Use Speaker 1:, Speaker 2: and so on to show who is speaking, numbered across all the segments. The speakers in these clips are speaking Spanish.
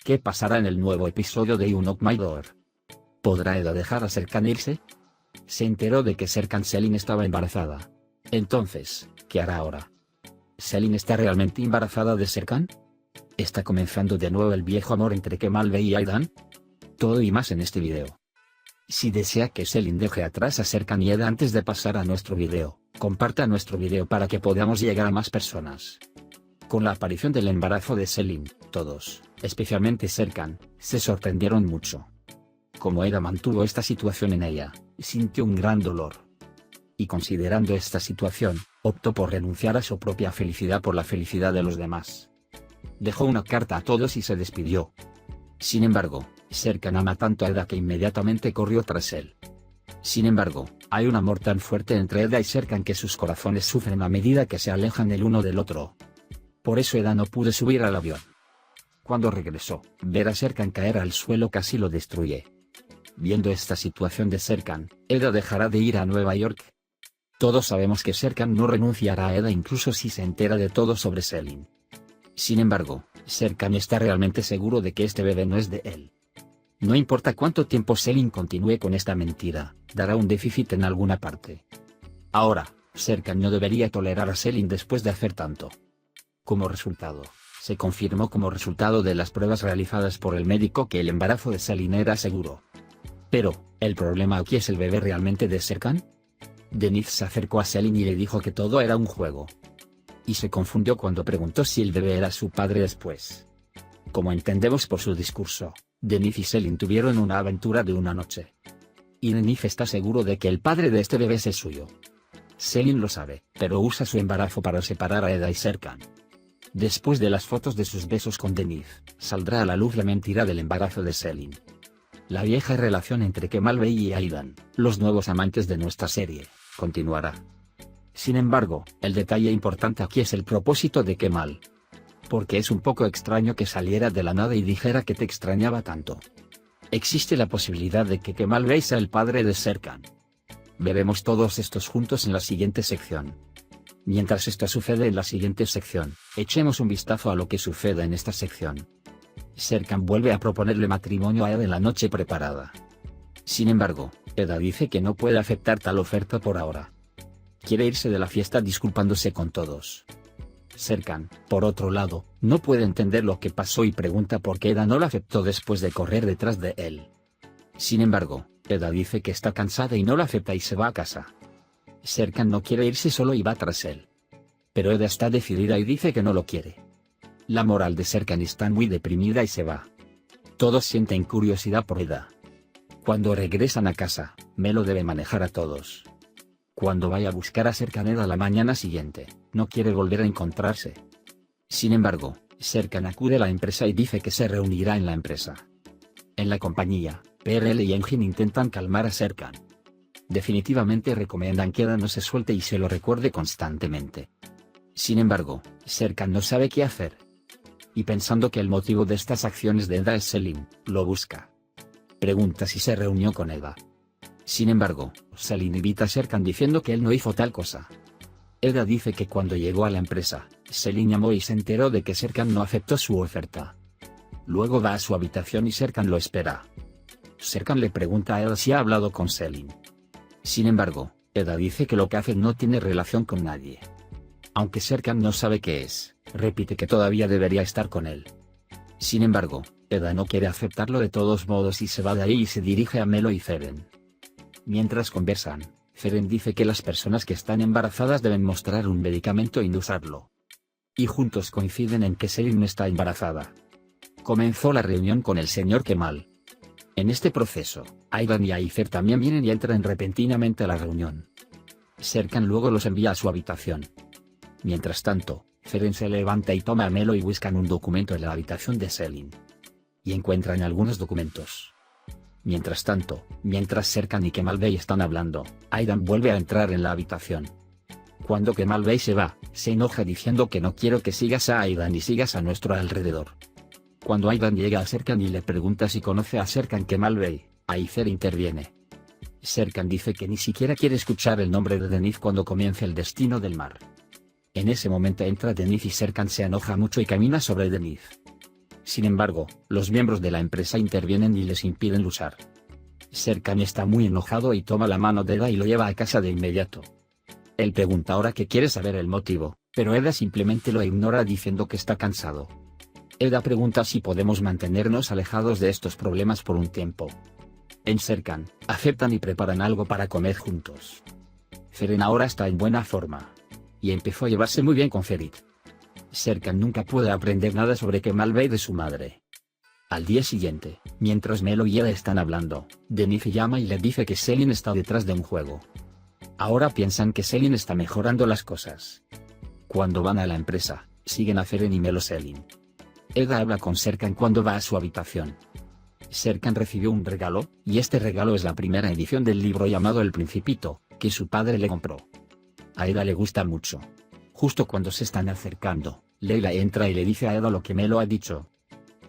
Speaker 1: ¿Qué pasará en el nuevo episodio de You Knock My Door? ¿Podrá Eda dejar a Serkan irse? Se enteró de que Serkan Selin estaba embarazada. Entonces, ¿qué hará ahora? ¿Selin está realmente embarazada de Serkan? ¿Está comenzando de nuevo el viejo amor entre Kemal Bey y Aidan? Todo y más en este video. Si desea que Selin deje atrás a Serkan y Eda antes de pasar a nuestro video, comparta nuestro video para que podamos llegar a más personas. Con la aparición del embarazo de Selin, todos, especialmente Serkan, se sorprendieron mucho. Como Eda mantuvo esta situación en ella, sintió un gran dolor. Y considerando esta situación, optó por renunciar a su propia felicidad por la felicidad de los demás. Dejó una carta a todos y se despidió. Sin embargo, Serkan ama tanto a Eda que inmediatamente corrió tras él. Sin embargo, hay un amor tan fuerte entre Eda y Serkan que sus corazones sufren a medida que se alejan el uno del otro. Por eso Eda no pudo subir al avión. Cuando regresó, ver a Serkan caer al suelo casi lo destruye. Viendo esta situación de Serkan, Eda dejará de ir a Nueva York. Todos sabemos que Serkan no renunciará a Eda incluso si se entera de todo sobre Selin. Sin embargo, Serkan está realmente seguro de que este bebé no es de él. No importa cuánto tiempo Selin continúe con esta mentira, dará un déficit en alguna parte. Ahora, Serkan no debería tolerar a Selin después de hacer tanto. Como resultado, se confirmó como resultado de las pruebas realizadas por el médico que el embarazo de Selin era seguro. Pero, ¿el problema aquí es el bebé realmente de Serkan? Denise se acercó a Selin y le dijo que todo era un juego. Y se confundió cuando preguntó si el bebé era su padre después. Como entendemos por su discurso, Denise y Selin tuvieron una aventura de una noche. Y Denise está seguro de que el padre de este bebé es el suyo. Selin lo sabe, pero usa su embarazo para separar a Eda y Serkan. Después de las fotos de sus besos con Denise, saldrá a la luz la mentira del embarazo de Selin. La vieja relación entre Kemal Bey y Aidan, los nuevos amantes de nuestra serie, continuará. Sin embargo, el detalle importante aquí es el propósito de Kemal. Porque es un poco extraño que saliera de la nada y dijera que te extrañaba tanto. Existe la posibilidad de que Kemal Bey sea el padre de Serkan. Veremos todos estos juntos en la siguiente sección. Mientras esto sucede en la siguiente sección, echemos un vistazo a lo que sucede en esta sección. Serkan vuelve a proponerle matrimonio a Eda en la noche preparada. Sin embargo, Eda dice que no puede aceptar tal oferta por ahora. Quiere irse de la fiesta disculpándose con todos. Serkan, por otro lado, no puede entender lo que pasó y pregunta por qué Eda no la aceptó después de correr detrás de él. Sin embargo, Eda dice que está cansada y no la acepta y se va a casa. Serkan no quiere irse solo y va tras él. Pero Eda está decidida y dice que no lo quiere. La moral de Serkan está muy deprimida y se va. Todos sienten curiosidad por Eda. Cuando regresan a casa, Melo debe manejar a todos. Cuando vaya a buscar a Serkan Eda la mañana siguiente, no quiere volver a encontrarse. Sin embargo, Serkan acude a la empresa y dice que se reunirá en la empresa. En la compañía, PRL y Engin intentan calmar a Serkan. Definitivamente recomiendan que Eda no se suelte y se lo recuerde constantemente. Sin embargo, Serkan no sabe qué hacer. Y pensando que el motivo de estas acciones de Eda es Selin, lo busca. Pregunta si se reunió con Eda. Sin embargo, Selin invita a Serkan diciendo que él no hizo tal cosa. Eda dice que cuando llegó a la empresa, Selin llamó y se enteró de que Serkan no aceptó su oferta. Luego va a su habitación y Serkan lo espera. Serkan le pregunta a Eda si ha hablado con Selin. Sin embargo, Eda dice que lo que hace no tiene relación con nadie. Aunque Serkan no sabe qué es, repite que todavía debería estar con él. Sin embargo, Eda no quiere aceptarlo de todos modos y se va de ahí y se dirige a Melo y Feren. Mientras conversan, Feren dice que las personas que están embarazadas deben mostrar un medicamento y no usarlo. Y juntos coinciden en que Selin no está embarazada. Comenzó la reunión con el señor Kemal. En este proceso, Aidan y Aifer también vienen y entran repentinamente a la reunión. Serkan luego los envía a su habitación. Mientras tanto, Feren se levanta y toma a Melo y buscan un documento en la habitación de Selin. Y encuentran algunos documentos. Mientras tanto, mientras Serkan y Kemal Bey están hablando, Aidan vuelve a entrar en la habitación. Cuando Kemal Bey se va, se enoja diciendo que no quiero que sigas a Aidan y sigas a nuestro alrededor. Cuando Aidan llega a Serkan y le pregunta si conoce a Serkan Kemal Bey, Aifer interviene. Serkan dice que ni siquiera quiere escuchar el nombre de Denise cuando comience el destino del mar. En ese momento entra Denise y Serkan se enoja mucho y camina sobre Denise. Sin embargo, los miembros de la empresa intervienen y les impiden luchar. Serkan está muy enojado y toma la mano de Eda y lo lleva a casa de inmediato. Él pregunta ahora que quiere saber el motivo, pero Eda simplemente lo ignora diciendo que está cansado. Eda pregunta si podemos mantenernos alejados de estos problemas por un tiempo. En Serkan, aceptan y preparan algo para comer juntos. Feren ahora está en buena forma. Y empezó a llevarse muy bien con Ferit. Serkan nunca puede aprender nada sobre Kemal Bey de su madre. Al día siguiente, mientras Melo y Eda están hablando, Denif llama y le dice que Selin está detrás de un juego. Ahora piensan que Selin está mejorando las cosas. Cuando van a la empresa, siguen a Feren y Melo Selin. Eda habla con Serkan cuando va a su habitación. Serkan recibió un regalo, y este regalo es la primera edición del libro llamado El Principito, que su padre le compró. A Eda le gusta mucho. Justo cuando se están acercando, Leila entra y le dice a Eda lo que Melo ha dicho.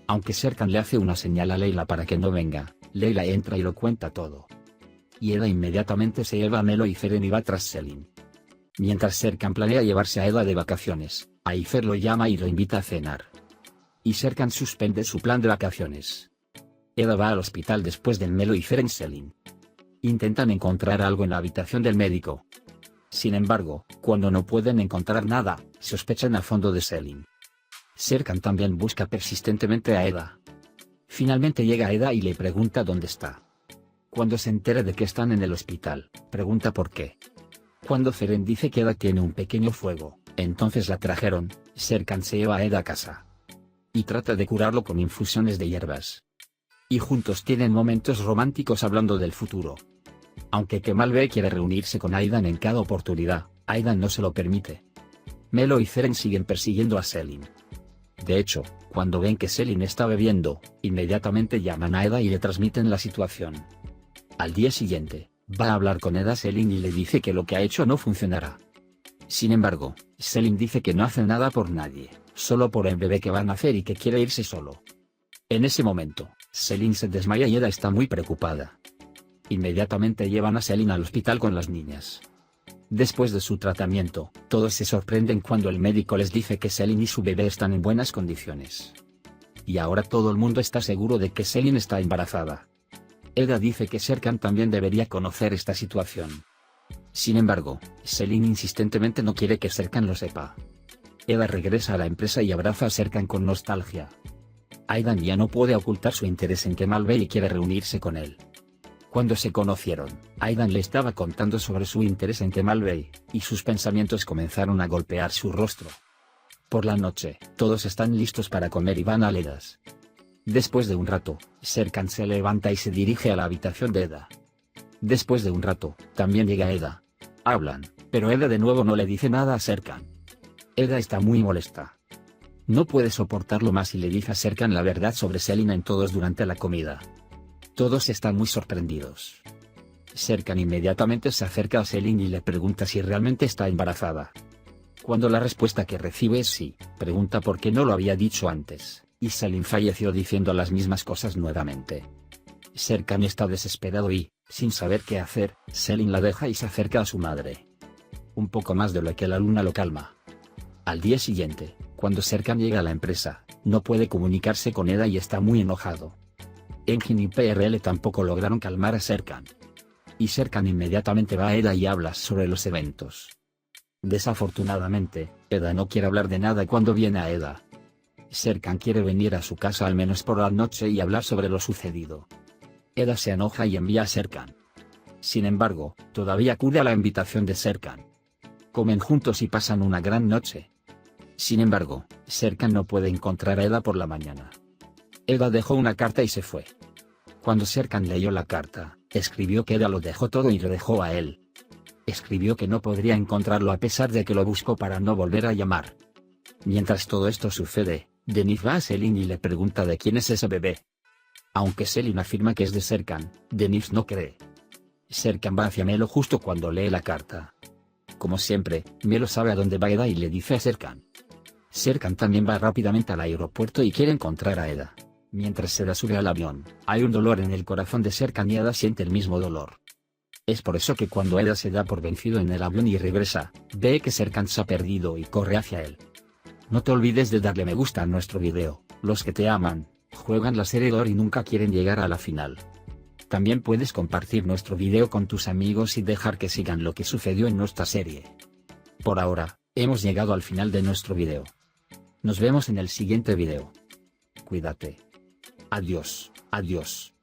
Speaker 1: Aunque Serkan le hace una señal a Leila para que no venga, Leila entra y lo cuenta todo. Y Eda inmediatamente se lleva a Melo y Feren y va tras Selin. Mientras Serkan planea llevarse a Eda de vacaciones, Aifer lo llama y lo invita a cenar. Y Serkan suspende su plan de vacaciones. Eda va al hospital después de Melo y Feren Selin. Intentan encontrar algo en la habitación del médico. Sin embargo, cuando no pueden encontrar nada, sospechan a fondo de Selin. Serkan también busca persistentemente a Eda. Finalmente llega a Eda y le pregunta dónde está. Cuando se entera de que están en el hospital, pregunta por qué. Cuando Feren dice que Eda tiene un pequeño fuego, entonces la trajeron, Serkan se lleva a Eda a casa. Y trata de curarlo con infusiones de hierbas. Y juntos tienen momentos románticos hablando del futuro. Aunque Kemal Bey quiere reunirse con Aidan en cada oportunidad, Aidan no se lo permite. Melo y Feren siguen persiguiendo a Selin. De hecho, cuando ven que Selin está bebiendo, inmediatamente llaman a Eda y le transmiten la situación. Al día siguiente, va a hablar con Eda Selin y le dice que lo que ha hecho no funcionará. Sin embargo, Selin dice que no hace nada por nadie, solo por el bebé que van a hacer y que quiere irse solo. En ese momento, Selin se desmaya y Eda está muy preocupada. Inmediatamente llevan a Selin al hospital con las niñas. Después de su tratamiento, todos se sorprenden cuando el médico les dice que Selin y su bebé están en buenas condiciones. Y ahora todo el mundo está seguro de que Selin está embarazada. Eda dice que Serkan también debería conocer esta situación. Sin embargo, Selin insistentemente no quiere que Serkan lo sepa. Eda regresa a la empresa y abraza a Serkan con nostalgia. Aidan ya no puede ocultar su interés en Kemal Bey y quiere reunirse con él. Cuando se conocieron, Aidan le estaba contando sobre su interés en Kemal Bey, y sus pensamientos comenzaron a golpear su rostro. Por la noche, todos están listos para comer y van a Ledas. Después de un rato, Serkan se levanta y se dirige a la habitación de Eda. Después de un rato, también llega Eda. Hablan, pero Eda de nuevo no le dice nada a Serkan. Eda está muy molesta. No puede soportarlo más y le dice a Serkan la verdad sobre Selin en todos durante la comida. Todos están muy sorprendidos. Serkan inmediatamente se acerca a Selin y le pregunta si realmente está embarazada. Cuando la respuesta que recibe es sí, pregunta por qué no lo había dicho antes, y Selin falleció diciendo las mismas cosas nuevamente. Serkan está desesperado y, sin saber qué hacer, Selin la deja y se acerca a su madre. Un poco más de lo que la luna lo calma. Al día siguiente, cuando Serkan llega a la empresa, no puede comunicarse con Eda y está muy enojado. Engin y PRL tampoco lograron calmar a Serkan. Y Serkan inmediatamente va a Eda y habla sobre los eventos. Desafortunadamente, Eda no quiere hablar de nada cuando viene a Eda. Serkan quiere venir a su casa al menos por la noche y hablar sobre lo sucedido. Eda se enoja y envía a Serkan. Sin embargo, todavía acude a la invitación de Serkan. Comen juntos y pasan una gran noche. Sin embargo, Serkan no puede encontrar a Eda por la mañana. Eda dejó una carta y se fue. Cuando Serkan leyó la carta, escribió que Eda lo dejó todo y lo dejó a él. Escribió que no podría encontrarlo a pesar de que lo buscó para no volver a llamar. Mientras todo esto sucede, Denif va a Selin y le pregunta de quién es ese bebé. Aunque Selin afirma que es de Serkan, Denif no cree. Serkan va hacia Melo justo cuando lee la carta. Como siempre, Melo sabe a dónde va Eda y le dice a Serkan. Serkan también va rápidamente al aeropuerto y quiere encontrar a Eda. Mientras Eda sube al avión, hay un dolor en el corazón de Serkan y Eda siente el mismo dolor. Es por eso que cuando Eda se da por vencido en el avión y regresa, ve que Serkan se ha perdido y corre hacia él. No te olvides de darle me gusta a nuestro video. Los que te aman, juegan la serie d'or y nunca quieren llegar a la final. También puedes compartir nuestro video con tus amigos y dejar que sigan lo que sucedió en nuestra serie. Por ahora, hemos llegado al final de nuestro video. Nos vemos en el siguiente video. Cuídate. Adiós, adiós.